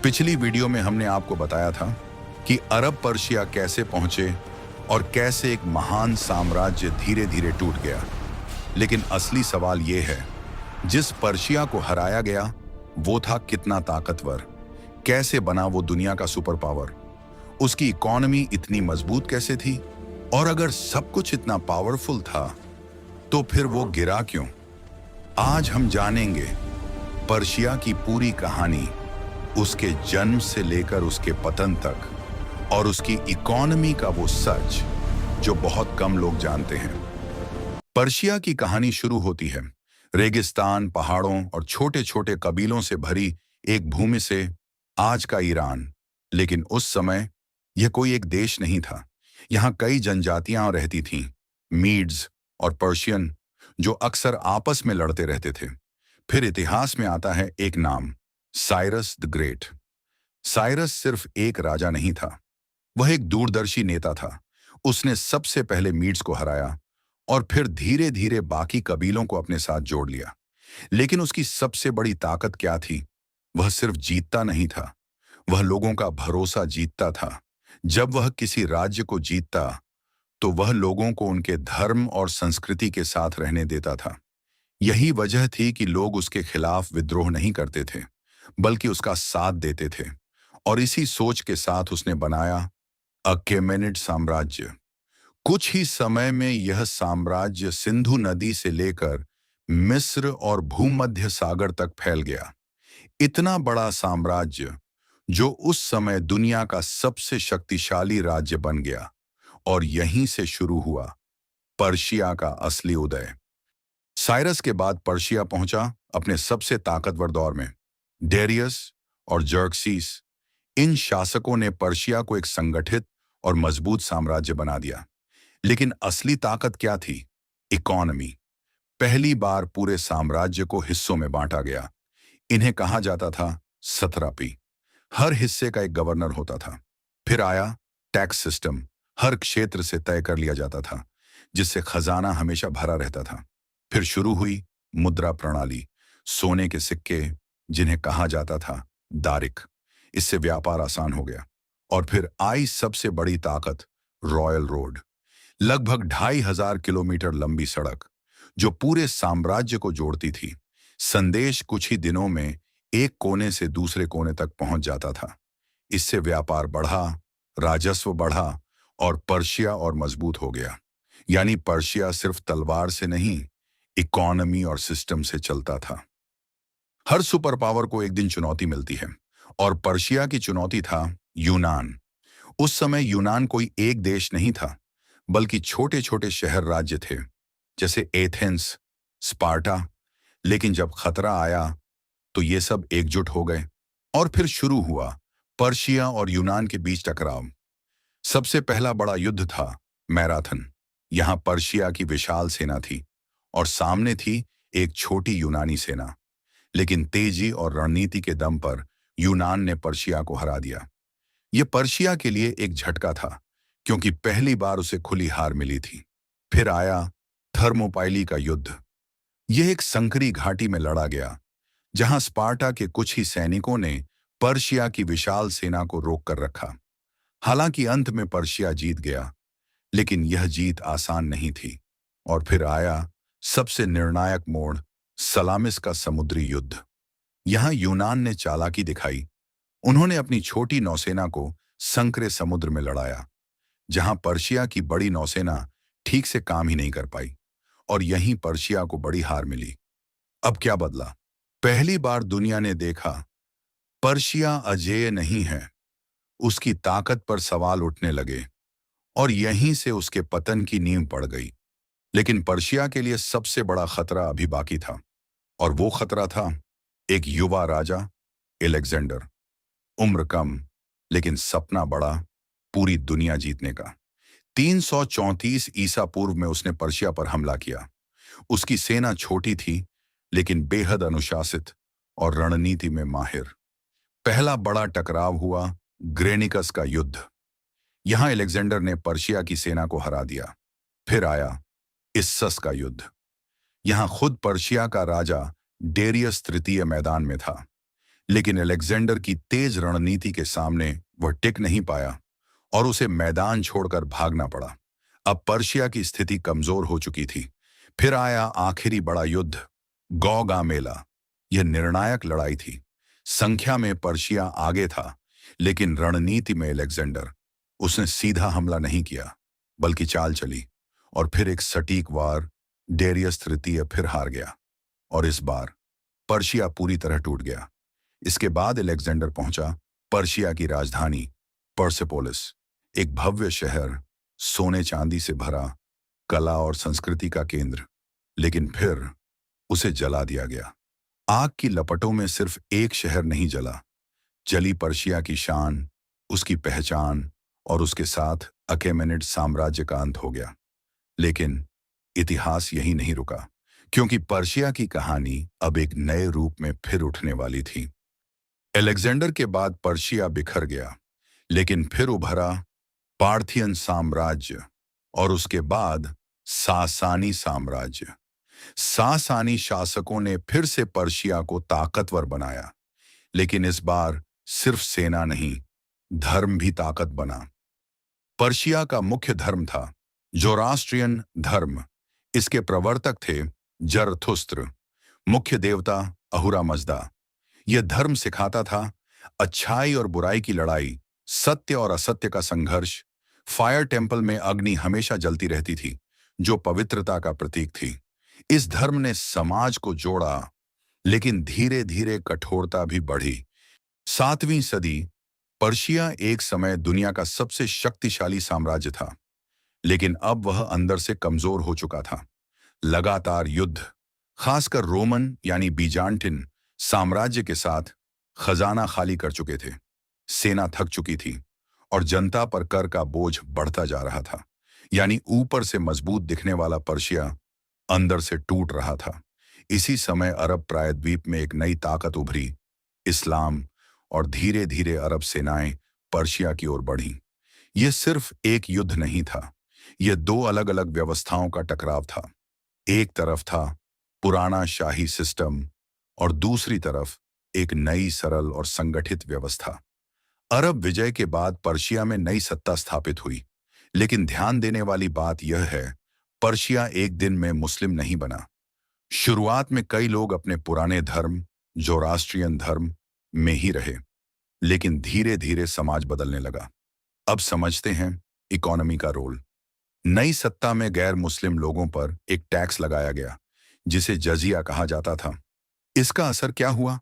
पिछली वीडियो में हमने आपको बताया था कि अरब पर्शिया कैसे पहुंचे और कैसे एक महान साम्राज्य धीरे धीरे टूट गया। लेकिन असली सवाल यह है, जिस पर्शिया को हराया गया वो था कितना ताकतवर, कैसे बना वो दुनिया का सुपर पावर, उसकी इकोनॉमी इतनी मजबूत कैसे थी, और अगर सब कुछ इतना पावरफुल था तो फिर वो गिरा क्यों। आज हम जानेंगे पर्शिया की पूरी कहानी, उसके जन्म से लेकर उसके पतन तक, और उसकी इकोनॉमी का वो सच जो बहुत कम लोग जानते हैं। पर्शिया की कहानी शुरू होती है रेगिस्तान, पहाड़ों और छोटे छोटे कबीलों से भरी एक भूमि से, आज का ईरान। लेकिन उस समय यह कोई एक देश नहीं था। यहाँ कई जनजातियां रहती थीं, मीड्स और पर्शियन, जो अक्सर आपस में लड़ते रहते थे। फिर इतिहास में आता है एक नाम, साइरस द ग्रेट। साइरस सिर्फ एक राजा नहीं था, वह एक दूरदर्शी नेता था। उसने सबसे पहले मीड्स को हराया और फिर धीरे धीरे बाकी कबीलों को अपने साथ जोड़ लिया। लेकिन उसकी सबसे बड़ी ताकत क्या थी? वह सिर्फ जीतता नहीं था, वह लोगों का भरोसा जीतता था। जब वह किसी राज्य को जीतता तो वह लोगों को उनके धर्म और संस्कृति के साथ रहने देता था। यही वजह थी कि लोग उसके खिलाफ विद्रोह नहीं करते थे, बल्कि उसका साथ देते थे। और इसी सोच के साथ उसने बनाया अकेमेनिड साम्राज्य। कुछ ही समय में यह साम्राज्य सिंधु नदी से लेकर मिस्र और भूमध्य सागर तक फैल गया। इतना बड़ा साम्राज्य जो उस समय दुनिया का सबसे शक्तिशाली राज्य बन गया। और यहीं से शुरू हुआ पर्शिया का असली उदय। साइरस के बाद पर्शिया पहुंचा अपने सबसे ताकतवर दौर में। डेरियस और जर्क्सीस, इन शासकों ने पर्शिया को एक संगठित और मजबूत साम्राज्य बना दिया। लेकिन असली ताकत क्या थी? इकोनॉमी। पहली बार पूरे साम्राज्य को हिस्सों में बांटा गया। इन्हें कहा जाता था सतरापी। हर हिस्से का एक गवर्नर होता था। फिर आया टैक्स सिस्टम। हर क्षेत्र से तय कर लिया जाता था, जिससे खजाना हमेशा भरा रहता था। फिर शुरू हुई मुद्रा प्रणाली, सोने के सिक्के, जिन्हें कहा जाता था दारिक। इससे व्यापार आसान हो गया। और फिर आई सबसे बड़ी ताकत, रॉयल रोड। लगभग 2500 किलोमीटर लंबी सड़क जो पूरे साम्राज्य को जोड़ती थी। संदेश कुछ ही दिनों में एक कोने से दूसरे कोने तक पहुंच जाता था। इससे व्यापार बढ़ा, राजस्व बढ़ा और पर्शिया और मजबूत हो गया। यानी पर्शिया सिर्फ तलवार से नहीं, इकोनॉमी और सिस्टम से चलता था। हर सुपर पावर को एक दिन चुनौती मिलती है, और पर्शिया की चुनौती था यूनान। उस समय यूनान कोई एक देश नहीं था, बल्कि छोटे छोटे शहर राज्य थे, जैसे एथेंस, स्पार्टा। लेकिन जब खतरा आया तो ये सब एकजुट हो गए, और फिर शुरू हुआ पर्शिया और यूनान के बीच टकराव। सबसे पहला बड़ा युद्ध था मैराथन। यहां पर्शिया की विशाल सेना थी और सामने थी एक छोटी यूनानी सेना। लेकिन तेजी और रणनीति के दम पर यूनान ने पर्शिया को हरा दिया। यह पर्शिया के लिए एक झटका था, क्योंकि पहली बार उसे खुली हार मिली थी। फिर आया थर्मोपाइली का युद्ध। यह एक संकरी घाटी में लड़ा गया, जहां स्पार्टा के कुछ ही सैनिकों ने पर्शिया की विशाल सेना को रोक कर रखा। हालांकि अंत में पर्शिया जीत गया, लेकिन यह जीत आसान नहीं थी। और फिर आया सबसे निर्णायक मोड़, सलामिस का समुद्री युद्ध। यहां यूनान ने चालाकी दिखाई। उन्होंने अपनी छोटी नौसेना को संकरे समुद्र में लड़ाया, जहां पर्शिया की बड़ी नौसेना ठीक से काम ही नहीं कर पाई। और यहीं पर्शिया को बड़ी हार मिली। अब क्या बदला? पहली बार दुनिया ने देखा पर्शिया अजेय नहीं है। उसकी ताकत पर सवाल उठने लगे, और यहीं से उसके पतन की नींव पड़ गई। लेकिन पर्शिया के लिए सबसे बड़ा खतरा अभी बाकी था, और वो खतरा था एक युवा राजा, एलेक्जेंडर। उम्र कम, लेकिन सपना बड़ा, पूरी दुनिया जीतने का। 334 ईसा पूर्व में उसने पर्शिया पर हमला किया। उसकी सेना छोटी थी, लेकिन बेहद अनुशासित और रणनीति में माहिर। पहला बड़ा टकराव हुआ ग्रेनिकस का युद्ध। यहां एलेक्जेंडर ने पर्शिया की सेना को हरा दिया। फिर आया इस्सस का युद्ध। यहां खुद पर्शिया का राजा डेरियस तृतीय मैदान में था। लेकिन अलेक्जेंडर की तेज रणनीति के सामने वह टिक नहीं पाया और उसे मैदान छोड़कर भागना पड़ा। अब पर्शिया की स्थिति कमजोर हो चुकी थी। फिर आया आखिरी बड़ा युद्ध, गौगामेला। यह निर्णायक लड़ाई थी। संख्या में पर्शिया आगे था, लेकिन रणनीति में अलेक्जेंडर। उसने सीधा हमला नहीं किया, बल्कि चाल चली, और फिर एक सटीक वार डेरियस तृतीय फिर हार गया, और इस बार पर्शिया पूरी तरह टूट गया। इसके बाद अलेक्जेंडर पहुंचा पर्शिया की राजधानी पर्सेपोलिस, एक भव्य शहर, सोने चांदी से भरा, कला और संस्कृति का केंद्र। लेकिन फिर उसे जला दिया गया। आग की लपटों में सिर्फ एक शहर नहीं जला, जली पर्शिया की शान, उसकी पहचान, और उसके साथ अकेमेनिड साम्राज्य का अंत हो गया। लेकिन इतिहास यही नहीं रुका, क्योंकि पर्शिया की कहानी अब एक नए रूप में फिर उठने वाली थी। अलेक्जेंडर के बाद पर्शिया बिखर गया, लेकिन फिर उभरा पार्थियन साम्राज्य, और उसके बाद सासानी साम्राज्य। सासानी शासकों ने फिर से पर्शिया को ताकतवर बनाया, लेकिन इस बार सिर्फ सेना नहीं, धर्म भी ताकत बना। पर्शिया का मुख्य धर्म था जोरास्ट्रियन धर्म। इसके प्रवर्तक थे जरथुस्त्र, मुख्य देवता अहुरा मजदा। यह धर्म सिखाता था अच्छाई और बुराई की लड़ाई, सत्य और असत्य का संघर्ष। फायर टेम्पल में अग्नि हमेशा जलती रहती थी, जो पवित्रता का प्रतीक थी। इस धर्म ने समाज को जोड़ा, लेकिन धीरे धीरे कठोरता भी बढ़ी। 7वीं सदी पर्शिया एक समय दुनिया का सबसे शक्तिशाली साम्राज्य था, लेकिन अब वह अंदर से कमजोर हो चुका था। लगातार युद्ध, खासकर रोमन यानी बीजांटिन साम्राज्य के साथ, खजाना खाली कर चुके थे, सेना थक चुकी थी, और जनता पर कर का बोझ बढ़ता जा रहा था। यानी ऊपर से मजबूत दिखने वाला पर्शिया अंदर से टूट रहा था। इसी समय अरब प्रायद्वीप में एक नई ताकत उभरी, इस्लाम, और धीरे धीरे अरब सेनाएं पर्शिया की ओर बढ़ीं। यह सिर्फ एक युद्ध नहीं था, यह दो अलग अलग व्यवस्थाओं का टकराव था। एक तरफ था पुराना शाही सिस्टम, और दूसरी तरफ एक नई सरल और संगठित व्यवस्था। अरब विजय के बाद पर्शिया में नई सत्ता स्थापित हुई, लेकिन ध्यान देने वाली बात यह है, पर्शिया एक दिन में मुस्लिम नहीं बना। शुरुआत में कई लोग अपने पुराने धर्म, जोरास्ट्रियन धर्म, में ही रहे, लेकिन धीरे धीरे समाज बदलने लगा। अब समझते हैं इकोनॉमी का रोल। नई सत्ता में गैर मुस्लिम लोगों पर एक टैक्स लगाया गया, जिसे जजिया कहा जाता था। इसका असर क्या हुआ?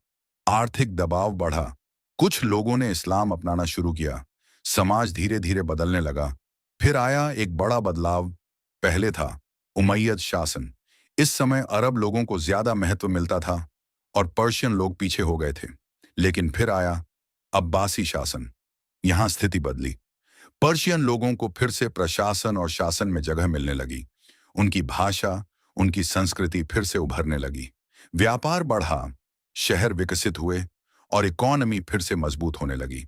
आर्थिक दबाव बढ़ा, कुछ लोगों ने इस्लाम अपनाना शुरू किया, समाज धीरे धीरे बदलने लगा। फिर आया एक बड़ा बदलाव। पहले था उमैयद शासन। इस समय अरब लोगों को ज्यादा महत्व मिलता था और पर्शियन लोग पीछे हो गए थे। लेकिन फिर आया अब्बासी शासन। यहां स्थिति बदली। पर्शियन लोगों को फिर से प्रशासन और शासन में जगह मिलने लगी। उनकी भाषा, उनकी संस्कृति फिर से उभरने लगी। व्यापार बढ़ा, शहर विकसित हुए, और इकोनॉमी फिर से मजबूत होने लगी।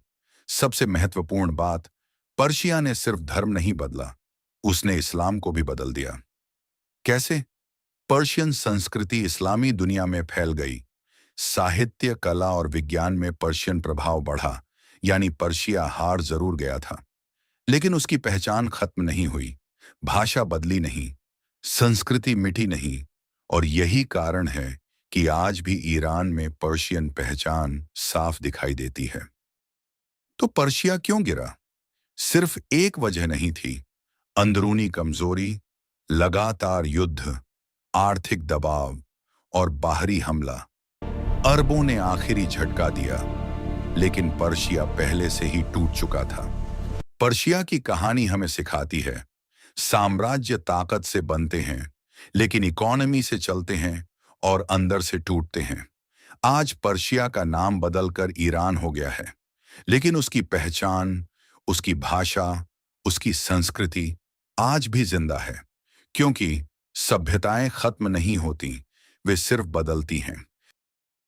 सबसे महत्वपूर्ण बात, पर्शिया ने सिर्फ धर्म नहीं बदला, उसने इस्लाम को भी बदल दिया। कैसे? पर्शियन संस्कृति इस्लामी दुनिया में फैल गई। साहित्य, कला और विज्ञान में पर्शियन प्रभाव बढ़ा। यानी पर्शिया हार जरूर गया था, लेकिन उसकी पहचान खत्म नहीं हुई। भाषा बदली नहीं, संस्कृति मिटी नहीं, और यही कारण है कि आज भी ईरान में पर्शियन पहचान साफ दिखाई देती है। तो पर्शिया क्यों गिरा? सिर्फ एक वजह नहीं थी, अंदरूनी कमजोरी, लगातार युद्ध, आर्थिक दबाव और बाहरी हमला। अरबों ने आखिरी झटका दिया, लेकिन पर्शिया पहले से ही टूट चुका था। पर्शिया की कहानी हमें सिखाती है, साम्राज्य ताकत से बनते हैं, लेकिन इकोनॉमी से चलते हैं और अंदर से टूटते हैं। आज पर्शिया का नाम बदलकर ईरान हो गया है, लेकिन उसकी पहचान, उसकी भाषा, उसकी संस्कृति आज भी जिंदा है, क्योंकि सभ्यताएं खत्म नहीं होती, वे सिर्फ बदलती हैं।